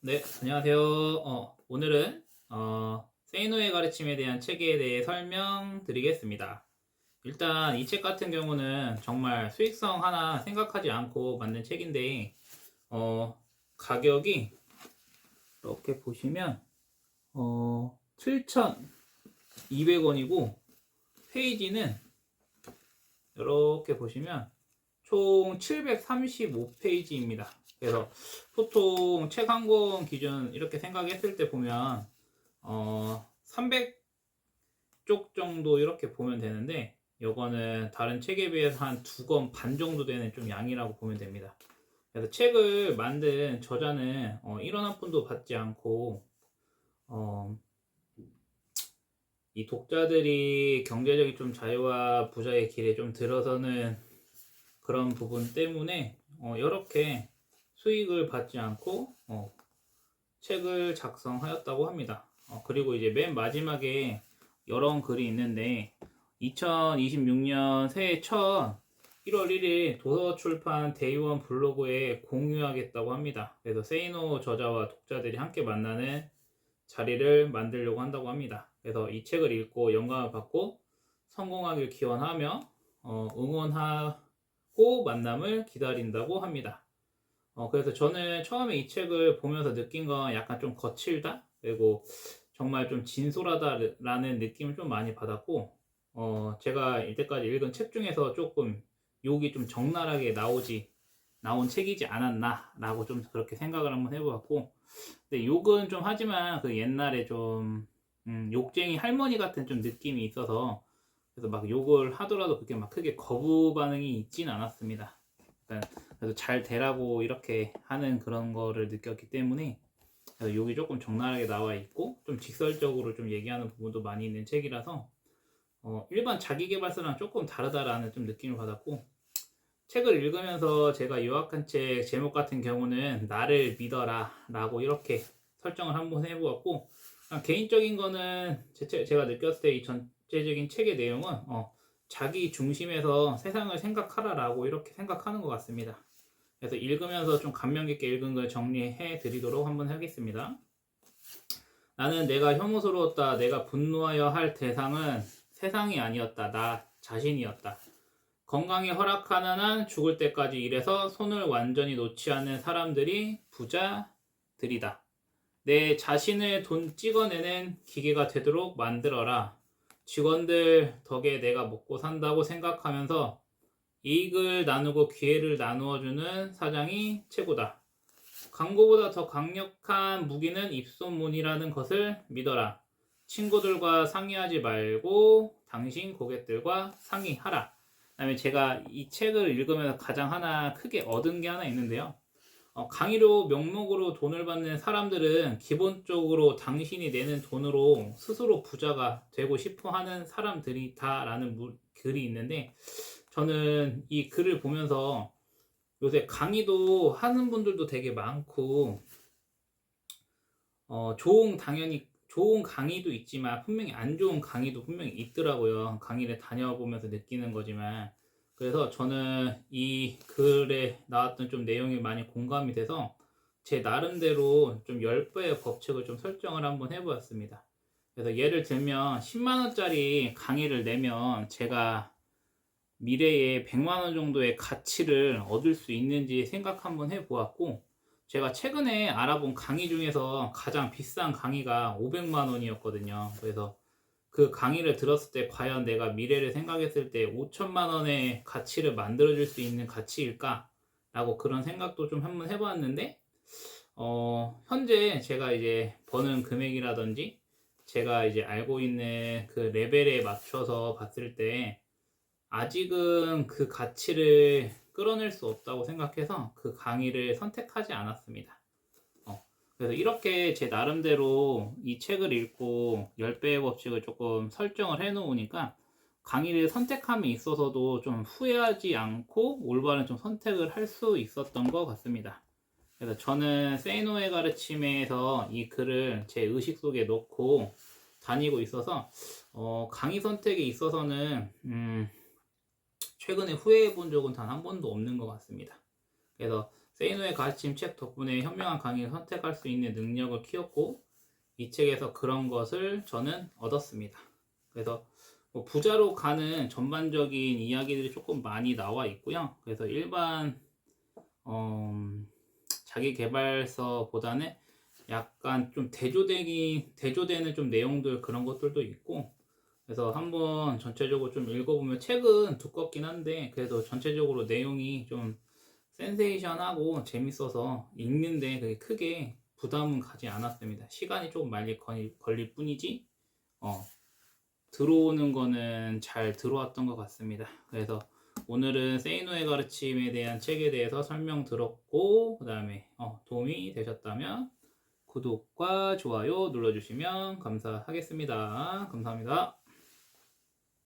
네, 안녕하세요. 오늘은 세이노의 가르침에 대한 책에 대해 설명드리겠습니다. 일단 이 책 같은 경우는 정말 수익성 하나 생각하지 않고 만든 책인데 가격이 이렇게 보시면 7,200원이고 페이지는 이렇게 보시면 총 735페이지입니다. 그래서 보통 책 한 권 기준 이렇게 생각했을 때 보면 300쪽 정도 이렇게 보면 되는데 이거는 다른 책에 비해서 한 2권 반 정도 되는 좀 양이라고 보면 됩니다. 그래서 책을 만든 저자는 1원 한 푼도 받지 않고 이 독자들이 경제적인 좀 자유와 부자의 길에 좀 들어서는 그런 부분 때문에 이렇게 수익을 받지 않고 책을 작성하였다고 합니다. 그리고 이제 맨 마지막에 이런 글이 있는데 2026년 새해 첫 1월 1일 도서출판 데이원 블로그에 공유하겠다고 합니다. 그래서 세이노 저자와 독자들이 함께 만나는 자리를 만들려고 한다고 합니다. 그래서 이 책을 읽고 영감을 받고 성공하길 기원하며 응원하고 만남을 기다린다고 합니다. 그래서 저는 처음에 이 책을 보면서 느낀 건 약간 좀 거칠다? 그리고 정말 좀 진솔하다라는 느낌을 좀 많이 받았고, 제가 이때까지 읽은 책 중에서 조금 욕이 좀 적나라하게 나온 책이지 않았나라고 좀 그렇게 생각을 한번 해보았고, 근데 욕은 좀 하지만 그 옛날에 좀, 욕쟁이 할머니 같은 좀 느낌이 있어서, 그래서 막 욕을 하더라도 그렇게 막 크게 거부 반응이 있진 않았습니다. 그러니까 그래서 잘 되라고 이렇게 하는 그런 거를 느꼈기 때문에 욕이 조금 적나라하게 나와 있고 좀 직설적으로 좀 얘기하는 부분도 많이 있는 책이라서 일반 자기계발서랑 조금 다르다라는 좀 느낌을 받았고, 책을 읽으면서 제가 요약한 책 제목 같은 경우는 나를 믿어라 라고 이렇게 설정을 한번 해보았고, 개인적인 거는 제가 느꼈을 때 이 전체적인 책의 내용은 자기 중심에서 세상을 생각하라 라고 이렇게 생각하는 것 같습니다. 그래서 읽으면서 좀 감명 깊게 읽은 걸 정리해 드리도록 한번 하겠습니다. 나는 내가 혐오스러웠다. 내가 분노하여 할 대상은 세상이 아니었다. 나 자신이었다. 건강이 허락하는 한 죽을 때까지 일해서 손을 완전히 놓지 않는 사람들이 부자들이다. 내 자신을 돈 찍어내는 기계가 되도록 만들어라. 직원들 덕에 내가 먹고 산다고 생각하면서 이익을 나누고 기회를 나누어주는 사장이 최고다. 광고보다 더 강력한 무기는 입소문이라는 것을 믿어라. 친구들과 상의하지 말고 당신 고객들과 상의하라. 그다음에 제가 이 책을 읽으면서 가장 하나 크게 얻은 게 하나 있는데요. 강의로 명목으로 돈을 받는 사람들은 기본적으로 당신이 내는 돈으로 스스로 부자가 되고 싶어 하는 사람들이다라는 글이 있는데, 저는 이 글을 보면서 요새 강의도 하는 분들도 되게 많고, 당연히 좋은 강의도 있지만 분명히 안 좋은 강의도 분명히 있더라고요. 강의를 다녀보면서 느끼는 거지만. 그래서 저는 이 글에 나왔던 좀 내용이 많이 공감이 돼서 제 나름대로 좀 10배의 법칙을 좀 설정을 한번 해보았습니다. 그래서 예를 들면 10만원짜리 강의를 내면 제가 미래에 100만원 정도의 가치를 얻을 수 있는지 생각 한번 해보았고, 제가 최근에 알아본 강의 중에서 가장 비싼 강의가 500만 원이었거든요. 그래서 그 강의를 들었을 때 과연 내가 미래를 생각했을 때 5천만 원의 가치를 만들어줄 수 있는 가치일까? 라고 그런 생각도 좀 한번 해봤는데, 현재 제가 이제 버는 금액이라든지 제가 이제 알고 있는 그 레벨에 맞춰서 봤을 때 아직은 그 가치를 끌어낼 수 없다고 생각해서 그 강의를 선택하지 않았습니다. 그래서 이렇게 제 나름대로 이 책을 읽고 10배의 법칙을 조금 설정을 해 놓으니까 강의를 선택함에 있어서도 좀 후회하지 않고 올바른 좀 선택을 할 수 있었던 것 같습니다. 그래서 저는 세이노의 가르침에서 이 글을 제 의식 속에 넣고 다니고 있어서 강의 선택에 있어서는 최근에 후회해 본 적은 단 한 번도 없는 것 같습니다. 그래서 세이노의 가르침 책 덕분에 현명한 강의를 선택할 수 있는 능력을 키웠고 이 책에서 그런 것을 저는 얻었습니다. 그래서 뭐 부자로 가는 전반적인 이야기들이 조금 많이 나와 있고요. 그래서 일반 자기 개발서보다는 약간 좀 대조되는 좀 내용들 그런 것들도 있고, 그래서 한번 전체적으로 좀 읽어보면 책은 두껍긴 한데 그래도 전체적으로 내용이 좀 센세이션하고 재밌어서 읽는데 그게 크게 부담은 가지 않았습니다. 시간이 조금 많이 걸릴 뿐이지 들어오는 거는 잘 들어왔던 것 같습니다. 그래서 오늘은 세이노의 가르침에 대한 책에 대해서 설명 들었고 그 다음에 도움이 되셨다면 구독과 좋아요 눌러주시면 감사하겠습니다. 감사합니다.